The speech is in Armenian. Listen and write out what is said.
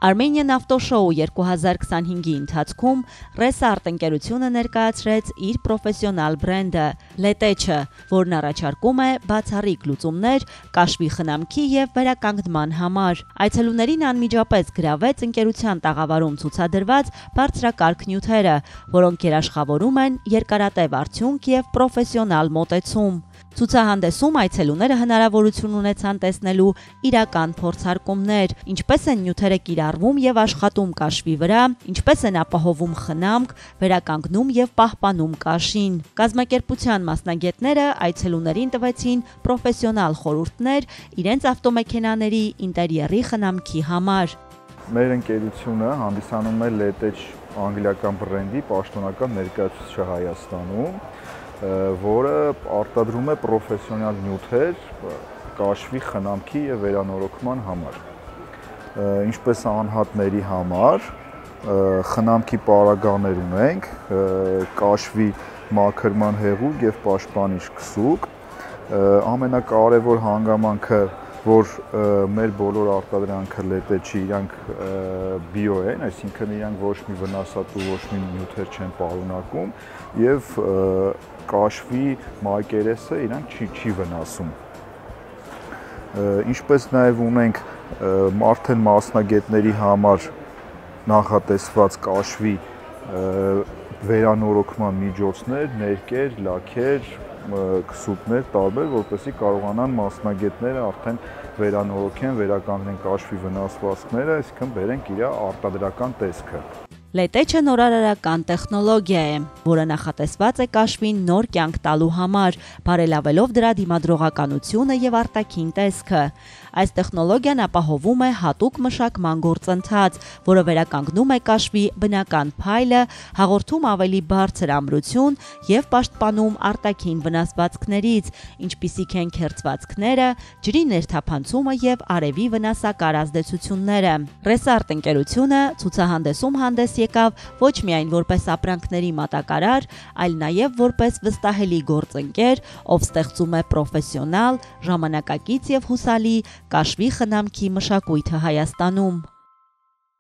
Armenian Auto Show 2025-ի ընթացքում Resart ընկերությունը ներկայացրեց իր պրոֆեսիոնալ բրենդը Letech-ը, որն առաջարկում է բացառիկ լուծումներ կաշվի խնամքի եւ վերականգնման համար։ Այցելուներին անմիջապես գրավեց ընկերության տաղավարում ցուցադրված բարձրակարգ նյութերը, որոնք երաշխավորում են երկարատև արդյունք եւ պրոֆեսիոնալ մոտեցում։ Ցուցահանդեսում այցելուները հնարավորություն ունեցան տեսնելու իրական փորձարկումներ, ինչպես են նյութերը կիրառվում եւ աշխատում կաշվի վրա, ինչպես են ապահովում խնամք, վերականգնում եւ պահպանում կաշին։ Կազմակերպության մասնագետները այցելուներին տվեցին պրոֆեսիոնալ խորհուրդներ իրենց ավտոմեքենաների ինտերիերի խնամքի համար։ Մեր ընկերությունը հանդիսանում է Letech անգլիական բրենդի պաշտոնական ներկայացուցիչը Հայաստանում, որը արտադրում է պրոֆեսիոնալ նյութեր կաշվի խնամքի եւ վերանորոգման համար, ինչպես անհատների համար խնամքի պարագաներ ունենք, կաշվի մաքրման հեղուկ եւ պաշտպանիչ քսուկ, ամենակարևոր հանգամանքը, որ մեր բոլոր արտադրանքը Letech-ի իրանք բիո են, այսինքն իրանք ոչ մի վնասատու, ոչ մի նյութեր չեն պարունակում եւ կաշվի մակերեսը իրանք չի վնասում։ Ինչպես նաև ունենք արդեն մասնագետների համար նախատեսված կաշվի վերանորոգման միջոցներ, ներկեր, լաքեր, քսուկներ տարբեր, որպեսզի կարողանան մասնագետները արդեն վերանորոգեն, վերականգնեն կաշվի վնասվածքները, այսինքն բերենք իր արտադրական տեսքը։ Letech-ը նորարարական տեխնոլոգիա է, որը նախատեսված է կաշվին նոր կյանք տալու համար, բարելավելով դրա դիմադրողականությունը եւ արտաքին տեսքը։ Այս տեխնոլոգիան ապահովում է հատուկ մշակման գործընթաց, որը վերականգնում է կաշվի բնական փայլը, հաղորդում ավելի բարձր ամրություն եւ պաշտպանում արտաքին վնասվածքներից, ինչպիսիք են քերծվածքները, ջրի ներթափանցումը եւ արևի վնասակար ազդեցությունները։ Resart ընկերությունը ցուցահանդեսում հանդես եկավ ոչ միայն որպես ապրանքների մատակարար, այլ նաև որպես վստահելի գործընկեր, ով ստեղծում է պրոֆեսիոնալ, ժամանակակից եւ հուսալի կաշվի խնամքի մշակույթը Հայաստանում։